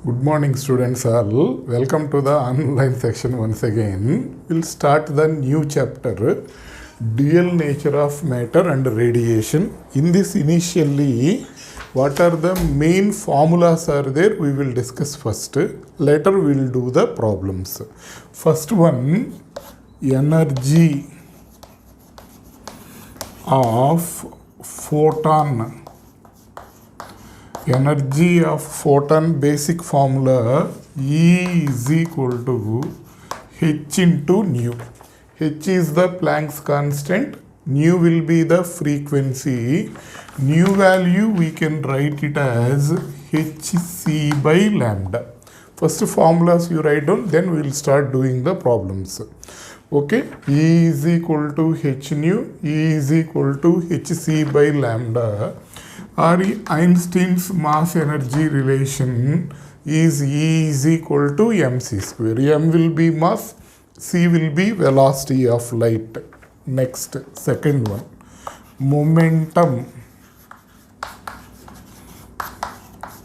Good morning, students all. Welcome to the online section once again. We'll start the new chapter, Dual Nature of Matter and Radiation. In this initially, what are the main formulas are there? We will discuss first. Later we will do the problems. First one, energy of photon. Energy of photon basic formula E is equal to h into nu. H is the Planck's constant, nu will be the frequency. Nu value we can write it as hc by lambda. First formulas you write down, then we will start doing the problems. Okay, E is equal to h nu, E is equal to hc by lambda. Or Einstein's mass energy relation is E is equal to mc square. M will be mass, c will be velocity of light. Next, second one, momentum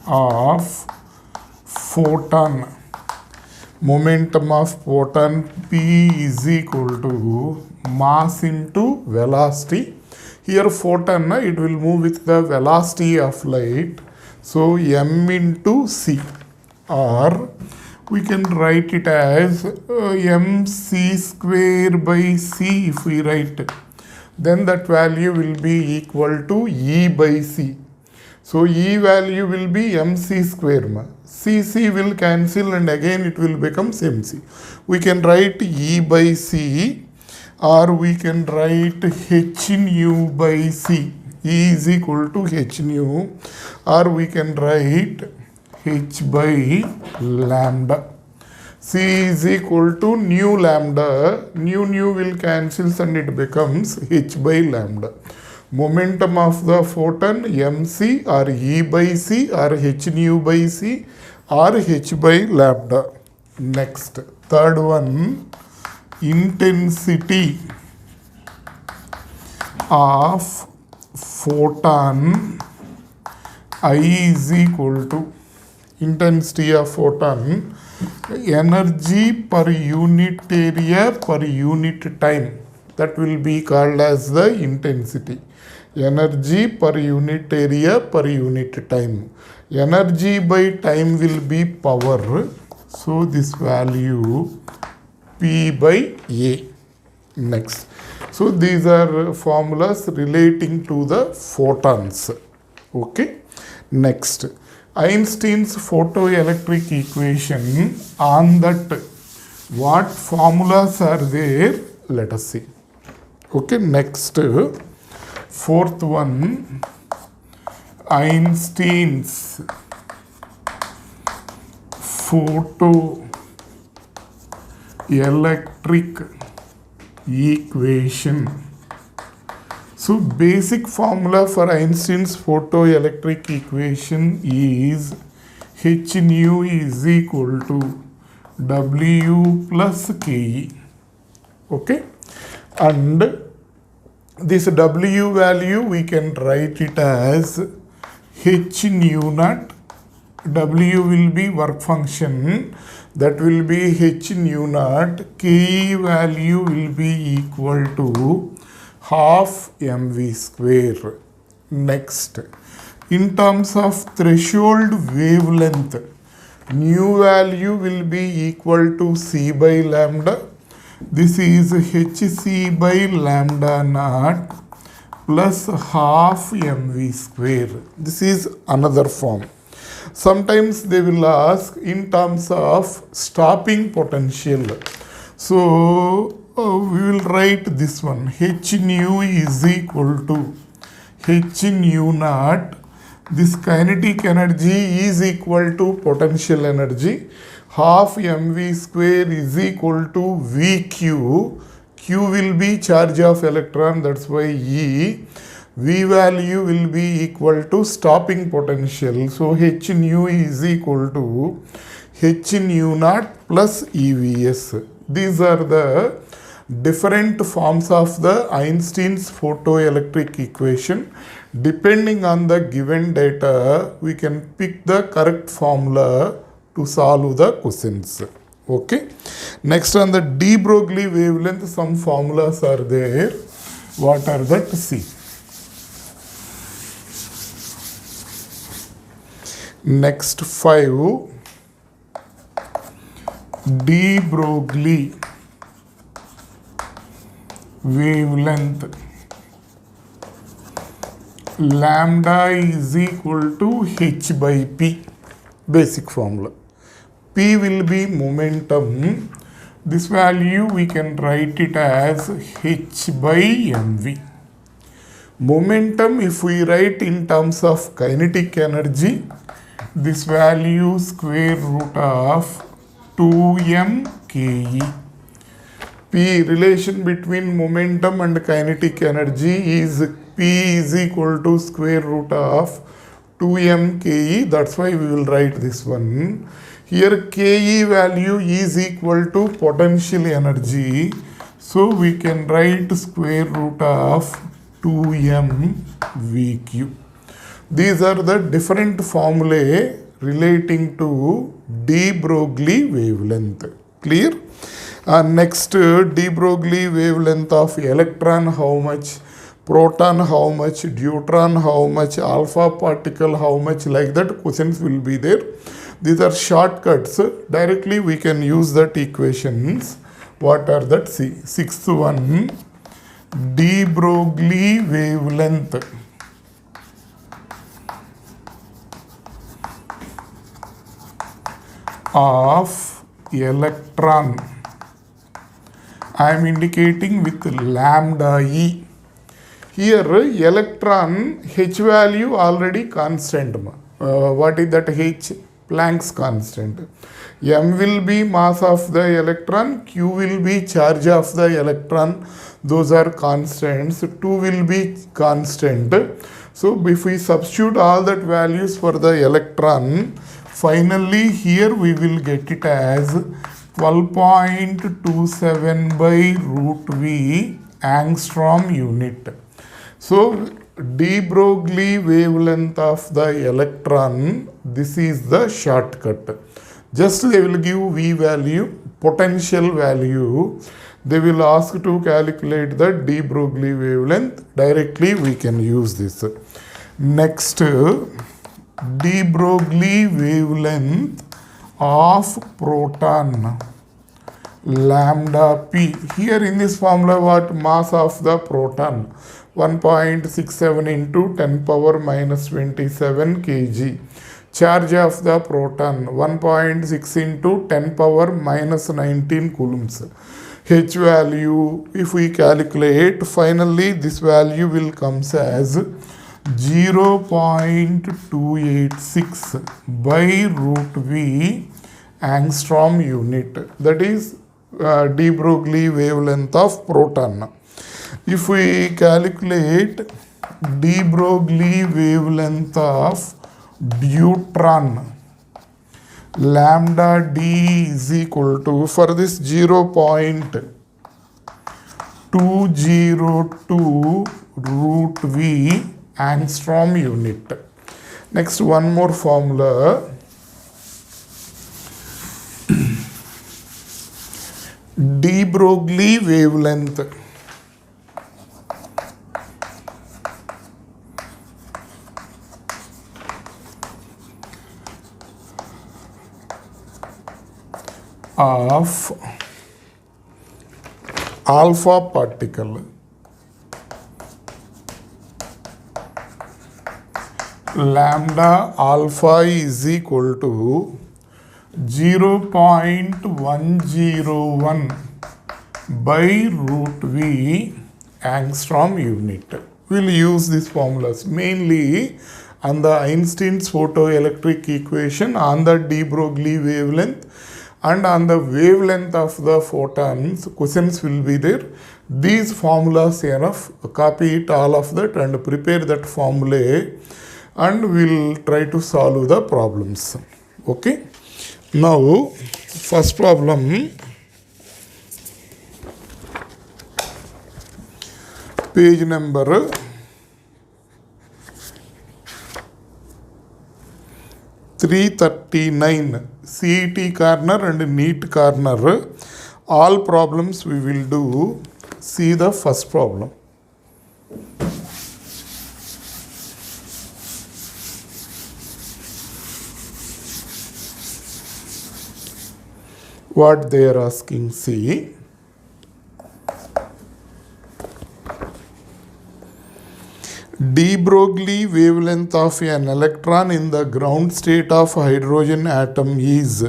of photon. Momentum of photon P is equal to mass into velocity. Here photon, it will move with the velocity of light. So m into c, or we can write it as mc square by c if we write. Then that value will be equal to E by c. So E value will be mc square. C will cancel and again it will become mc. We can write E by c, or we can write h nu by c. E is equal to h nu, or we can write h by lambda. C is equal to nu lambda. Nu will cancel and it becomes h by lambda. Momentum of the photon mc or E by c or h nu by c or h by lambda. Next, third one, intensity of photon I is equal to intensity of photon, energy per unit area per unit time. That will be called as the intensity. Energy per unit area per unit time. Energy by time will be power. So this value P by A. Next. So these are formulas relating to the photons. Okay. Next. Einstein's photoelectric equation, on that what formulas are there? Let us see. Okay. Next. Fourth one, Einstein's photoelectric equation. So basic formula for Einstein's photoelectric equation is h nu is equal to W plus Ke. Okay, and this W value we can write it as h nu naught. W will be work function, that will be h nu naught. Ke value will be equal to half mv square. Next, in terms of threshold wavelength, nu value will be equal to c by lambda. This is hc by lambda naught plus half mv square. This is another form. Sometimes they will ask in terms of stopping potential. So we will write this one. H nu is equal to h nu naught. This kinetic energy is equal to potential energy. Half mv square is equal to Vq. Q will be charge of electron, that's why E. V value will be equal to stopping potential. So h nu is equal to h nu naught plus EVS. These are the different forms of the Einstein's photoelectric equation. Depending on the given data, we can pick the correct formula to solve the questions. Okay. Next, on the de Broglie wavelength, some formulas are there. What are that? See. Next 5, de Broglie wavelength, lambda is equal to h by p, basic formula. P will be momentum. This value we can write it as h by mv. Momentum, if we write in terms of kinetic energy, this value square root of 2m ke. P, relation between momentum and kinetic energy is P is equal to square root of 2m ke. That's why we will write this one. Here ke value is equal to potential energy. So we can write square root of 2m vq. These are the different formulae relating to de Broglie wavelength. Clear? Next, de Broglie wavelength of electron how much, proton how much, deuteron how much, alpha particle how much, like that questions will be there. These are shortcuts. Directly we can use that equations. What are that? See, sixth one, de Broglie wavelength of electron. I am indicating with lambda e. Here electron H value already constant. What is that H? Planck's constant. M will be mass of the electron, Q will be charge of the electron. Those are constants. 2 will be constant. So if we substitute all that values for the electron, finally here we will get it as 12.27 by root V angstrom unit. So de Broglie wavelength of the electron, this is the shortcut. Just they will give V value, potential value. They will ask to calculate the de Broglie wavelength. Directly we can use this. Next, de Broglie wavelength of proton, lambda p. Here in this formula, what mass of the proton? 1.67 into 10 power minus 27 kg. Charge of the proton 1.6 into 10 power minus 19 coulombs. H value, if we calculate, finally this value will come as 0.286 by root V angstrom unit. That is de Broglie wavelength of proton. If we calculate de Broglie wavelength of deuteron, lambda d is equal to, for this 0.202 root V angstrom unit. Next, one more formula. De Broglie wavelength of alpha particle, lambda alpha is equal to 0.101 by root V angstrom unit. We will use these formulas mainly on the Einstein's photoelectric equation, on the de Broglie wavelength, and on the wavelength of the photons. Questions will be there. These formulas enough. Copy it all of that and prepare that formula, and we'll try to solve the problems. Okay. Now, first problem, page number 339 CET corner and NEET corner. All problems we will do. See the first problem. What they are asking, see. De Broglie wavelength of an electron in the ground state of hydrogen atom is.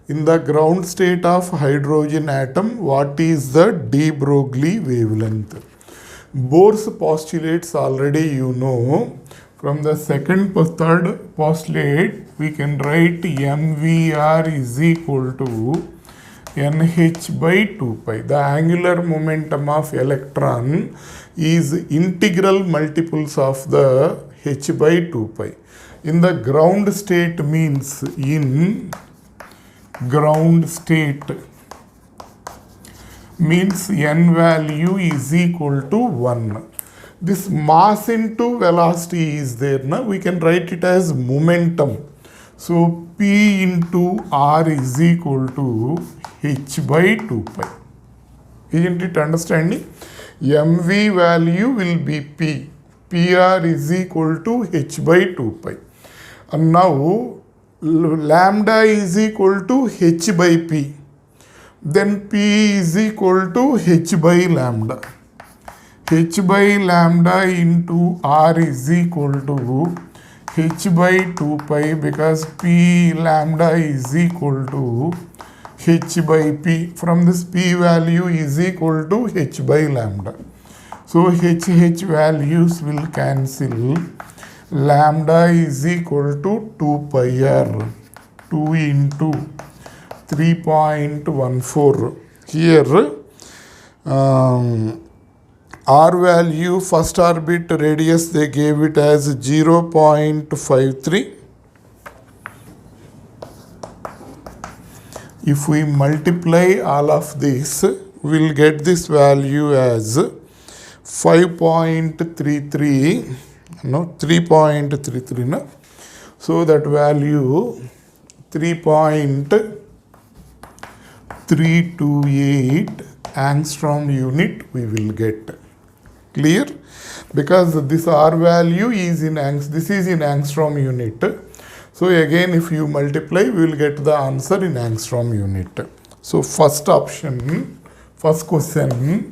In the ground state of hydrogen atom, what is the de Broglie wavelength? Bohr's postulates already you know. From the third postulate, we can write mvr is equal to nh by 2 pi. The angular momentum of electron is integral multiples of the h by 2 pi. In the ground state means in ground state means n value is equal to 1. This mass into velocity is there. Now we can write it as momentum. So P into R is equal to h by 2 pi. Isn't it understanding? mv value will be P. PR is equal to h by 2 pi. And now lambda is equal to h by P. Then P is equal to h by lambda. H by lambda into R is equal to h by 2 pi because P lambda is equal to h by P. From this P value is equal to h by lambda. So h values will cancel. Lambda is equal to 2 pi r. 2 into 3.14. Here R value, first orbit radius, they gave it as 0.53. If we multiply all of this, we will get this value as 5.33, no, 3.33. No? So that value 3.328 angstrom unit we will get. Clear? Because this R value is in this is in angstrom unit. So again, if you multiply, we will get the answer in angstrom unit. So first option, first question,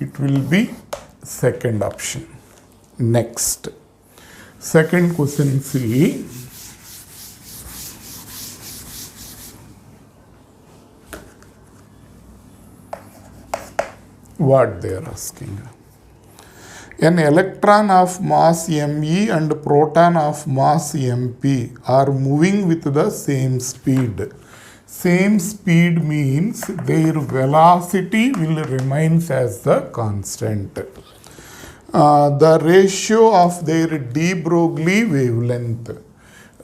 it will be second option. Next, second question, see. What they are asking. An electron of mass me and proton of mass mp are moving with the same speed. Same speed means their velocity will remain as the constant. The ratio of their de Broglie wavelength,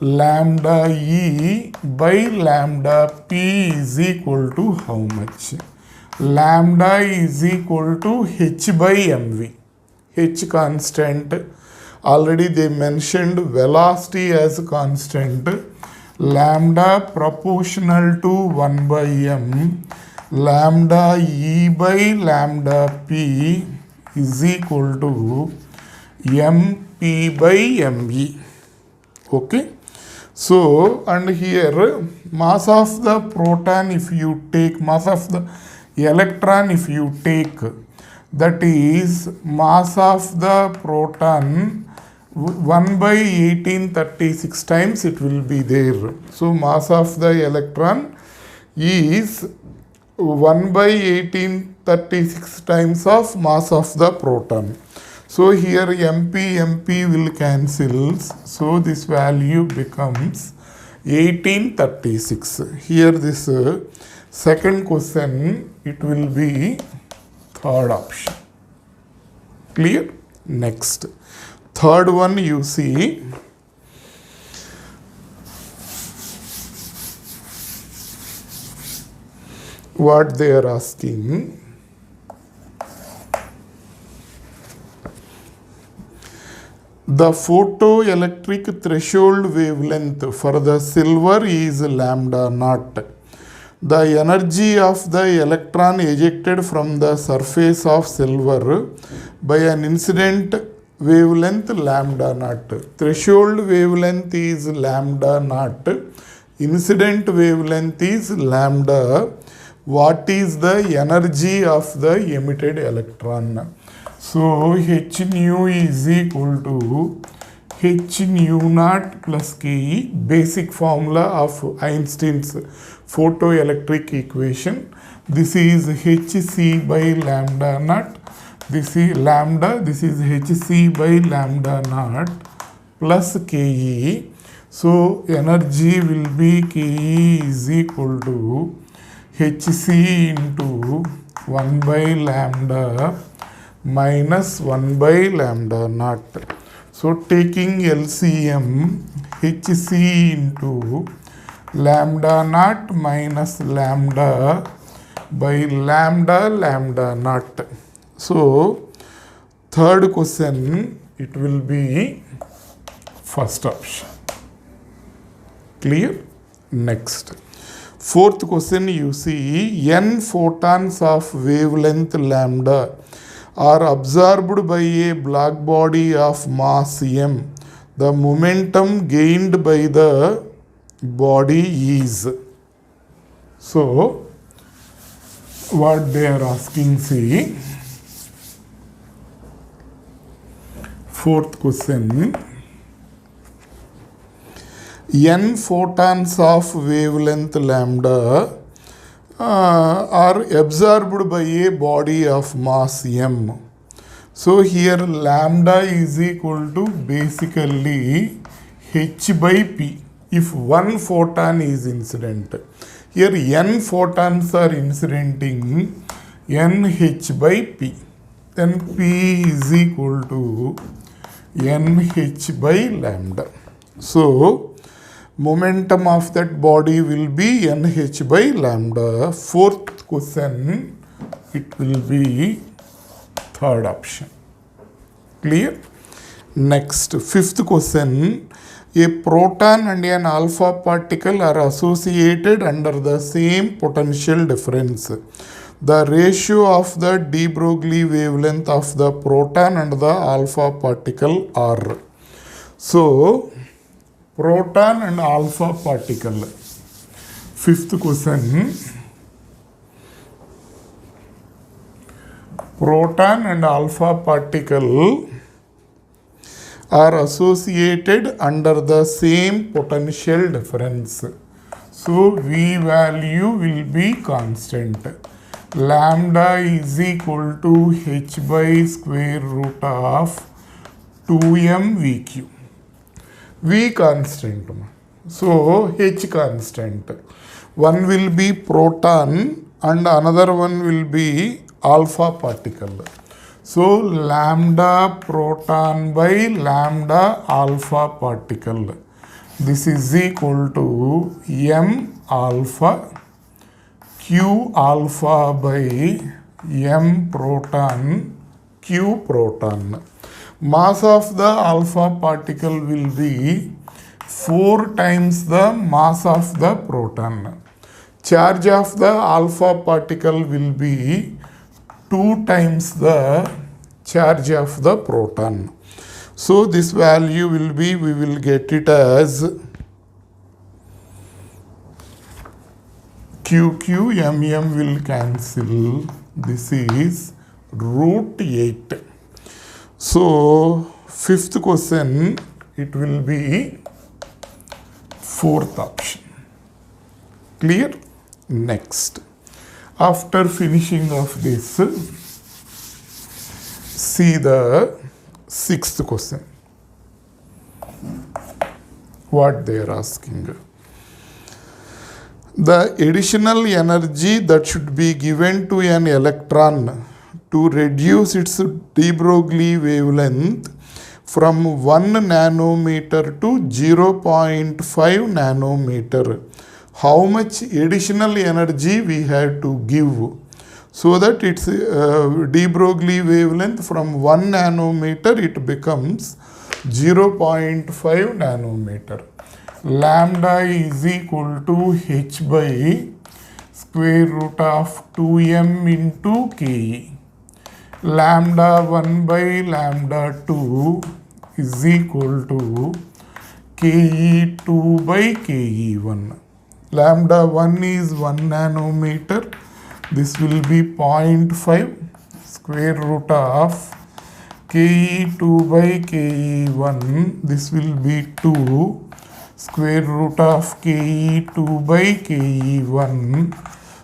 lambda e by lambda p is equal to how much? Lambda is equal to h by mv. H constant. Already they mentioned velocity as constant. Lambda proportional to 1 by m. Lambda e by lambda p is equal to mp by me. Okay. So, and here mass of the proton, if you take mass of the electron, if you take, that is mass of the proton 1 by 1836 times it will be there. So mass of the electron is 1 by 1836 times of mass of the proton. So here MP will cancel. So this value becomes 1836. Here this second question, it will be third option. Clear? Next. Third one you see. What they are asking. The photoelectric threshold wavelength for the silver is lambda naught. The energy of the electron ejected from the surface of silver by an incident wavelength lambda naught. Threshold wavelength is lambda naught. Incident wavelength is lambda. What is the energy of the emitted electron? So h nu is equal to h nu naught plus ke, basic formula of Einstein's photoelectric equation. This is hc by lambda naught. This is lambda, this is hc by lambda naught plus ke. So energy will be ke is equal to hc into 1 by lambda minus 1 by lambda naught. So taking LCM, hc into lambda naught minus lambda by lambda naught. So third question, it will be first option. Clear? Next. Fourth question, you see n photons of wavelength lambda are absorbed by a black body of mass m. The momentum gained by the body is. So what they are asking, see, fourth question, n photons of wavelength lambda are absorbed by a body of mass m. So here lambda is equal to basically h by p if one photon is incident. Here n photons are incidenting, nh by p. Then p is equal to nh by lambda. So momentum of that body will be nh by lambda. Fourth question, it will be third option. Clear? Next, fifth question, a proton and an alpha particle are associated under the same potential difference. The ratio of the de Broglie wavelength of the proton and the alpha particle are. So proton and alpha particle. Fifth question, proton and alpha particle are associated under the same potential difference. So V value will be constant. Lambda is equal to h by square root of 2m VQ. V constant. So h constant. One will be proton and another one will be alpha particle. So lambda proton by lambda alpha particle. This is equal to m alpha q alpha by m proton q proton. Mass of the alpha particle will be 4 times the mass of the proton. Charge of the alpha particle will be 2 times the charge of the proton. So this value will be, we will get it as QQ, MM will cancel. This is root 8. So fifth question, it will be fourth option. Clear? Next. After finishing of this, see the sixth question. What they are asking. The additional energy that should be given to an electron to reduce its de Broglie wavelength from 1 nanometer to 0.5 nanometer. How much additional energy we have to give so that its de Broglie wavelength from 1 nanometer it becomes 0.5 nanometer. Lambda is equal to h by square root of 2m into ke. Lambda 1 by lambda 2 is equal to ke2 by ke1. Lambda 1 is 1 nanometer. This will be 0.5 square root of ke2 by ke1. This will be 2 square root of ke2 by ke1.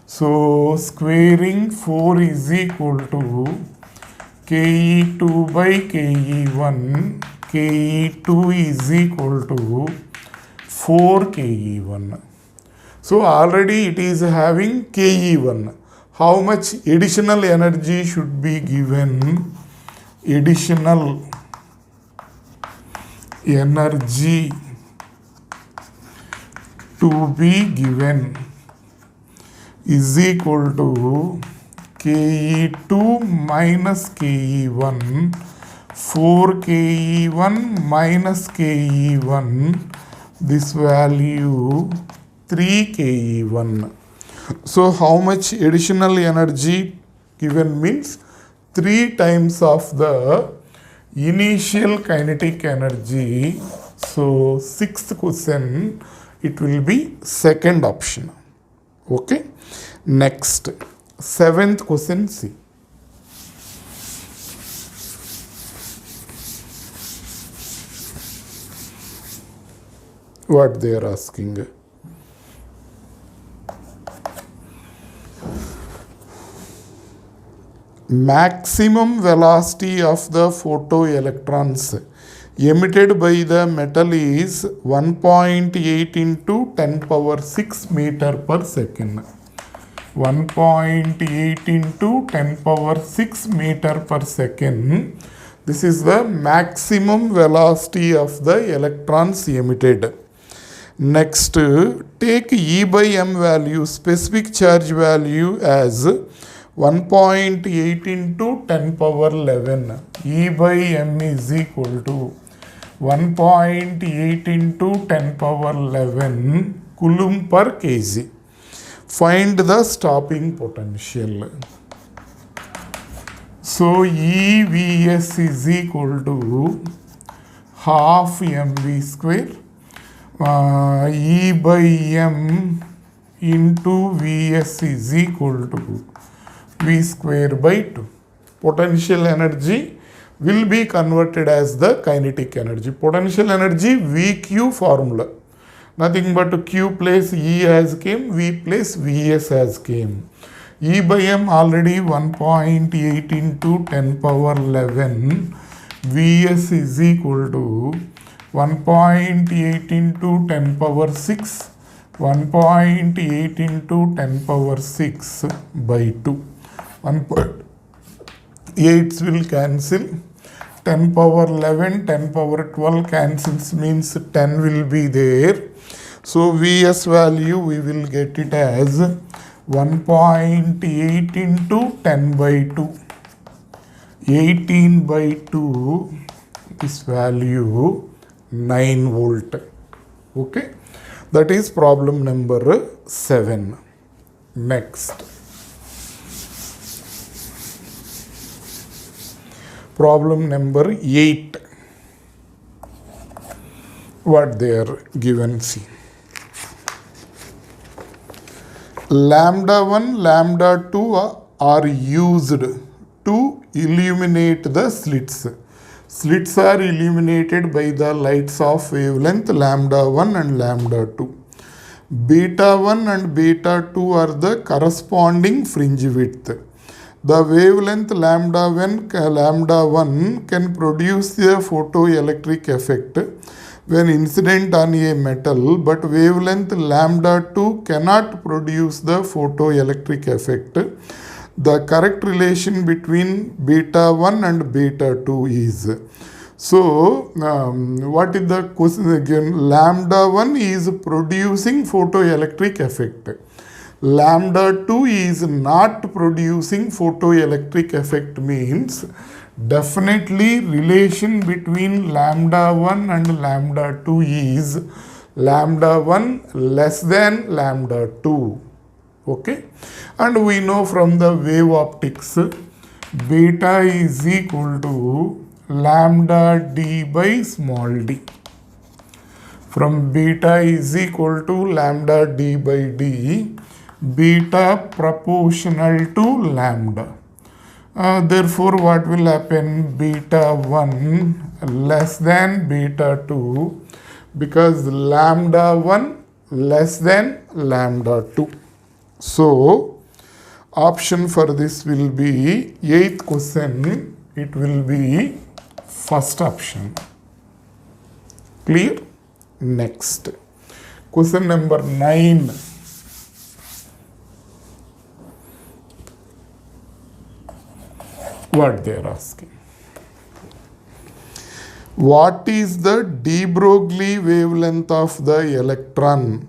So squaring 4 is equal to ke2 by ke1. ke2 is equal to 4 ke1. So already it is having ke1. How much additional energy should be given? Additional energy to be given is equal to ke2 minus ke1. 4 ke1 minus ke1. This value 3 ke1. So how much additional energy given means 3 times of the initial kinetic energy. So sixth question, it will be second option. Okay. Next, seventh question, see. What they are asking. Maximum velocity of the photoelectrons emitted by the metal is 1.8 into 10 power 6 meter per second. 1.8 into 10 power 6 meter per second. This is the maximum velocity of the electrons emitted. Next, take E by m value, specific charge value as 1.8 into 10 power 11. E by m is equal to 1.8 into 10 power 11 coulomb per kg. Find the stopping potential. So EVS is equal to half mv square. E by m into Vs is equal to V square by 2. Potential energy will be converted as the kinetic energy. Potential energy VQ formula. Nothing but Q place E as came, V place Vs as came. E by m already 1.8 into 10 power 11. Vs is equal to 1.8 into 10 power 6. 1.8 into 10 power 6 by 2. 1.8 will cancel. 10 power 11, 10 power 12 cancels, means 10 will be there. So Vs value we will get it as 1.8 into 10 by 2. 18 by 2, this value 9 volt. Okay. That is problem number 7. Next. Problem number 8. What they are given, see. Lambda 1, lambda 2 are used to illuminate the slits. Slits are illuminated by the lights of wavelength lambda 1 and lambda 2. Beta 1 and beta 2 are the corresponding fringe width. The wavelength lambda 1 can produce the photoelectric effect when incident on a metal, but wavelength lambda 2 cannot produce the photoelectric effect. The correct relation between beta 1 and beta 2 is. So, what is the question again? Lambda 1 is producing photoelectric effect. Lambda 2 is not producing photoelectric effect, means Definitely relation between lambda 1 and lambda 2 is lambda 1 less than lambda 2. Okay, and we know from the wave optics beta is equal to lambda d by small d. From beta is equal to lambda d by d, beta proportional to lambda. Therefore, what will happen? Beta 1 less than beta 2, because lambda 1 less than lambda 2. So, option for this will be 8th question. It will be first option. Clear? Next. Question number 9. What they are asking. What is the de Broglie wavelength of the electron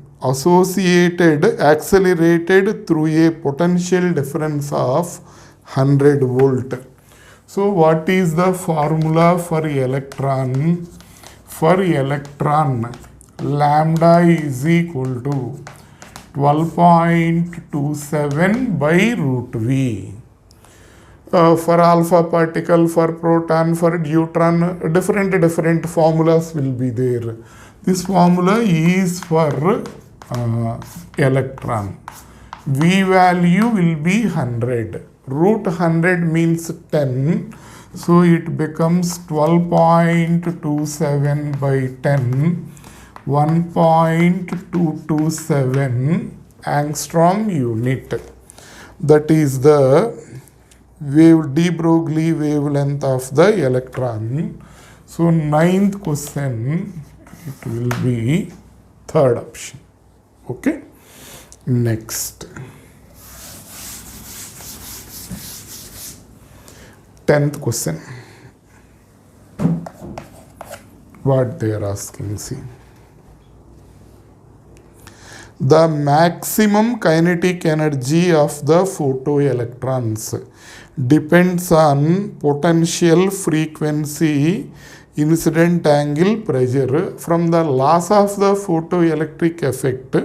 accelerated through a potential difference of 100 volt? So what is the formula for electron? For electron, lambda is equal to 12.27 by root V. For alpha particle, for proton, for neutron, different formulas will be there. This formula is for electron. V value will be 100. Root 100 means 10. So it becomes 12.27 by 10, 1.227 angstrom unit. That is the de Broglie wavelength of the electron. So 9th question, it will be third option. Okay. Next. 10th question. What they are asking, see. The maximum kinetic energy of the photoelectrons depends on potential, frequency, incident angle, pressure. From the loss of the photoelectric effect,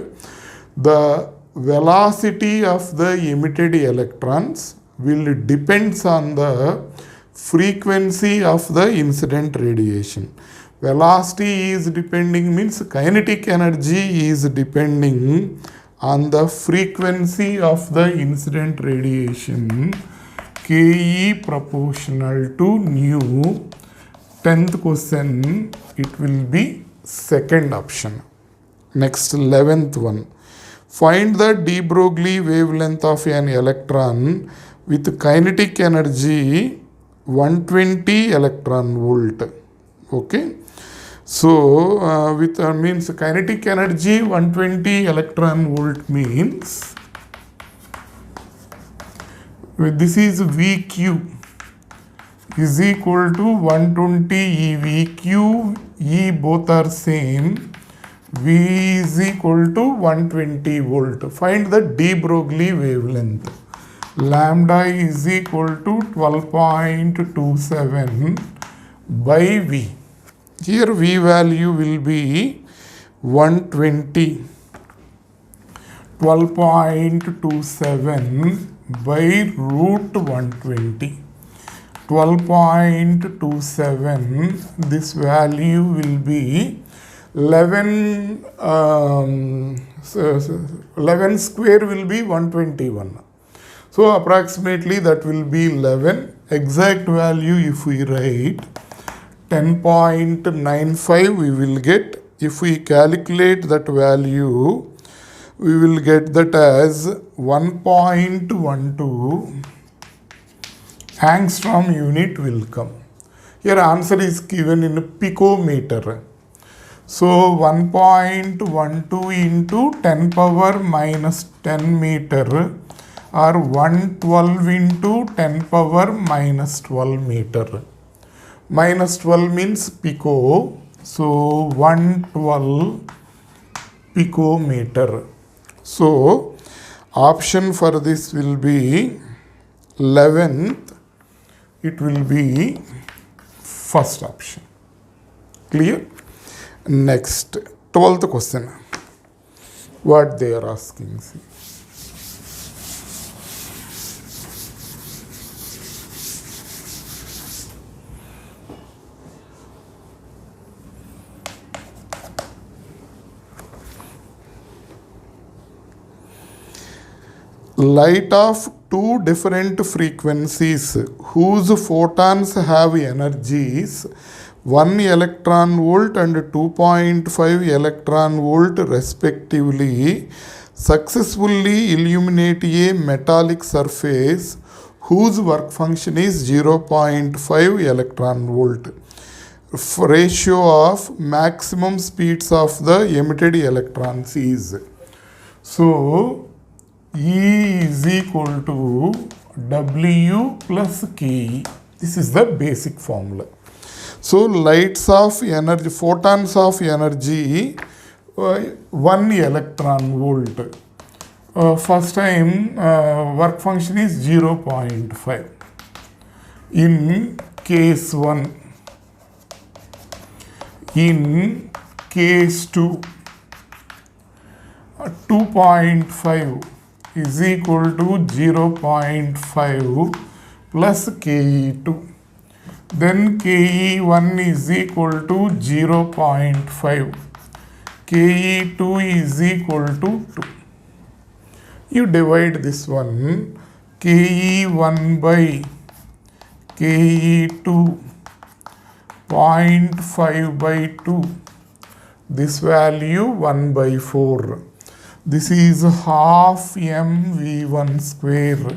the velocity of the emitted electrons will depends on the frequency of the incident radiation. Velocity is depending means kinetic energy is depending on the frequency of the incident radiation. Ke proportional to nu. 10th question, it will be second option. Next, 11th one. Find the de Broglie wavelength of an electron with kinetic energy 120 electron volt. Okay. So, with means kinetic energy 120 electron volt means this is VQ is equal to 120 E. VQ, E both are same. V is equal to 120 volt. Find the de Broglie wavelength. Lambda is equal to 12.27 by V. Here V value will be 120. 12.27 by root 120. 12.27, this value will be 11 square will be 121. So approximately that will be 11. Exact value if we write 10.95 we will get. If we calculate that value, we will get that as 1.12 angstrom unit will come. Here answer is given in picometer. So 1.12 into 10 power minus 10 meter or 112 into 10 power minus 12 meter. Minus 12 means pico. So 112 picometer. So option for this will be 11th. it will be first option. Clear? Next, 12th question. What they are asking. See. Light of two different frequencies whose photons have energies 1 electron volt and 2.5 electron volt respectively successfully illuminate a metallic surface whose work function is 0.5 electron volt. Ratio of maximum speeds of the emitted electrons is. So, E is equal to W plus Ke. This is the basic formula. So, lights of energy, photons of energy, 1 electron volt. First time work function is 0.5. In case 1. In case 2, 2.5 is equal to 0.5 plus Ke2. Then Ke1 is equal to 0.5. Ke2 is equal to 2. You divide this one, Ke1 by Ke2, 0.5 by 2. This value 1 by 4. This is half mv1 square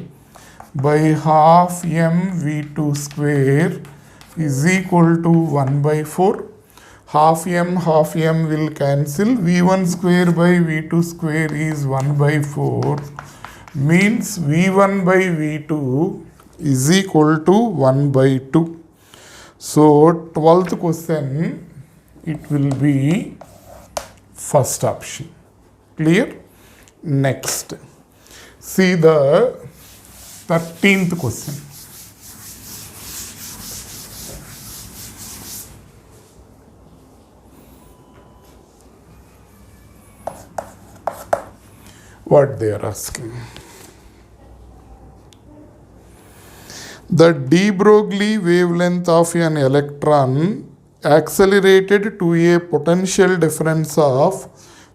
by half mv2 square is equal to 1 by 4. Half m will cancel. v1 square by v2 square is 1 by 4. Means v1 by v2 is equal to 1 by 2. So 12th question, it will be first option. Clear? Next, see the 13th question. What they are asking. The de Broglie wavelength of an electron accelerated to a potential difference of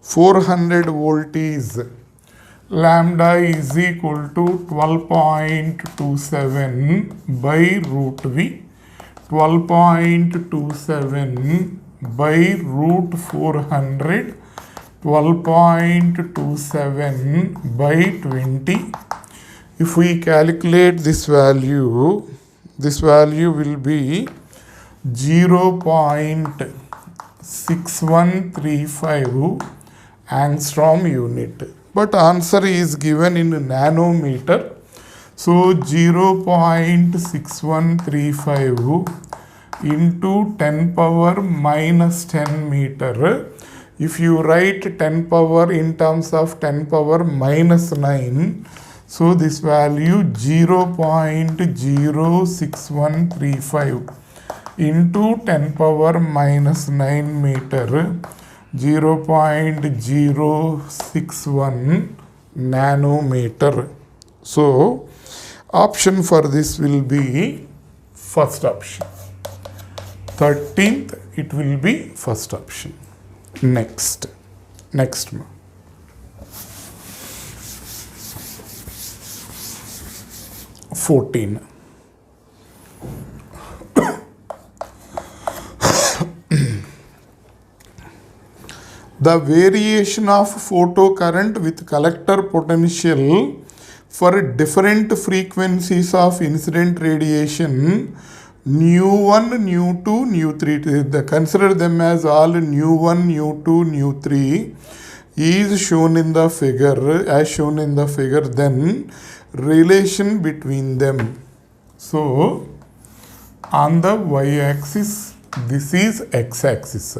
400 volt is lambda is equal to 12.27 by root V. 12.27 by root 400, 12.27 by 20. If we calculate this value will be 0.6135 angstrom unit. But answer is given in nanometer. So 0.6135 into 10 power minus 10 meter. If you write 10 power in terms of 10 power minus 9, so this value 0.06135 into 10 power minus 9 meter, 0.061 nanometer. So option for this will be first option. 13th, it will be first option. Next. 14. The variation of photocurrent with collector potential for different frequencies of incident radiation nu1, nu2, nu3, consider them as all nu1, nu2, nu3 is shown in the figure, as shown in the figure, then relation between them. So, on the y-axis, this is x-axis.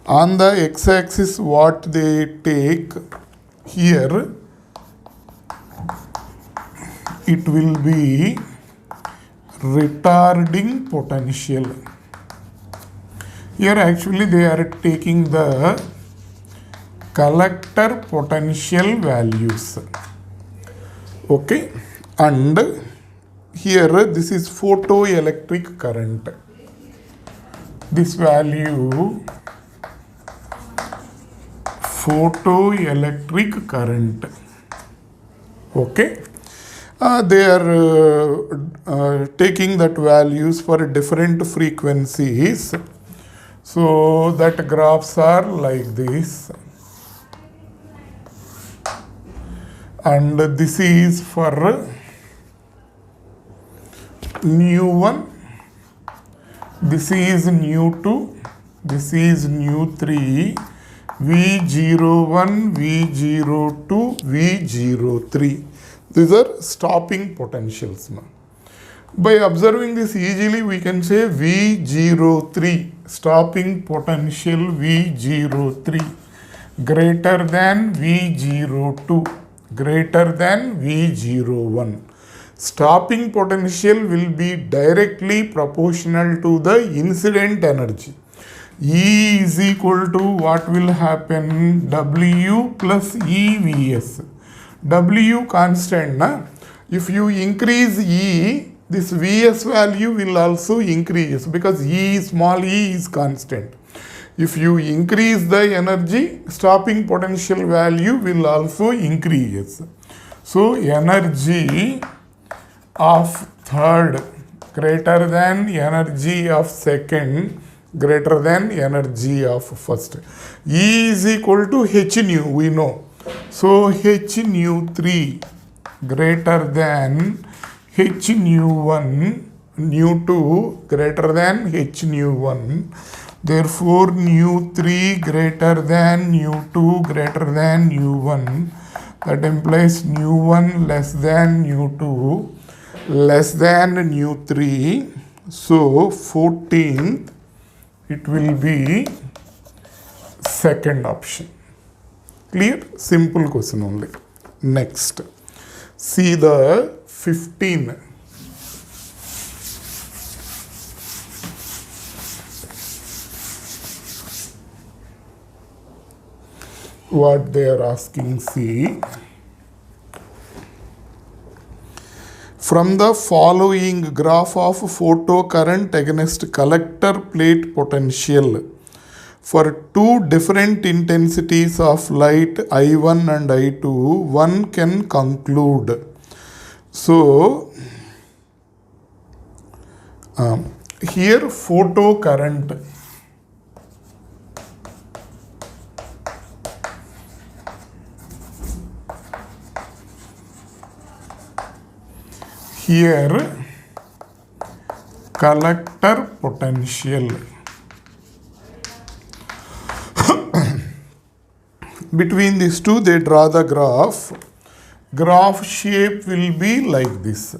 On the x-axis, what they take here, it will be retarding potential. Here actually they are taking the collector potential values. Okay, and here this is photoelectric current. This value photoelectric current. Okay, they are taking that values for different frequencies. So that graphs are like this, and this is for nu 1, this is nu 2, this is nu 3, V01, V02, V03. These are stopping potentials. By observing this easily, we can say V03, stopping potential V03 greater than V02, greater than V01. Stopping potential will be directly proportional to the incident energy. E is equal to what will happen? W plus EVS. W constant, na? If you increase E, this Vs value will also increase because small e is constant. If you increase the energy, stopping potential value will also increase. So energy of third greater than energy of second greater than energy of first. E is equal to h nu, we know. So h nu 3 greater than h nu 1, nu 2 greater than h nu 1. Therefore nu 3 greater than nu 2 greater than nu 1. That implies nu 1 less than nu 2 less than nu 3. So 14th it will be second option. Clear? Simple question only. Next, see the 15. What they are asking, see. From the following graph of photocurrent against collector plate potential for two different intensities of light I1 and I2, one can conclude. So, here photocurrent. Here collector potential. Between these two they draw the graph. Graph shape will be like this.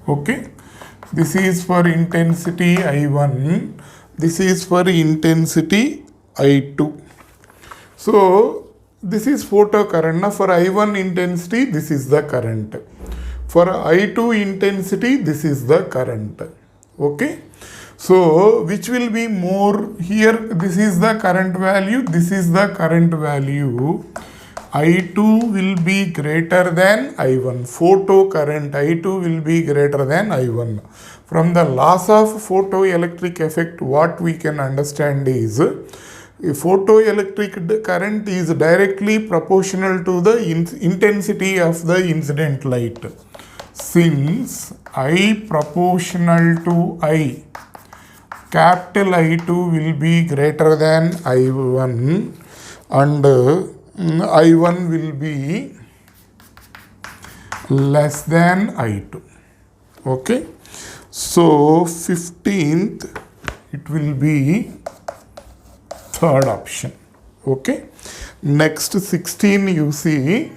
Okay, this is for intensity I1, this is for intensity I2. So this is photocurrent. Now for I1 intensity, this is the current. For I2 intensity, this is the current. Okay. So which will be more? Here this is the current value, this is the current value. I2 will be greater than I1. Photocurrent I2 will be greater than I1. From the laws of photoelectric effect, what we can understand is photoelectric current is directly proportional to the intensity of the incident light. Since I proportional to I, capital I2 will be greater than I1 and I1 will be less than I2. Okay. So 15th it will be third option. Okay. Next 16 you see.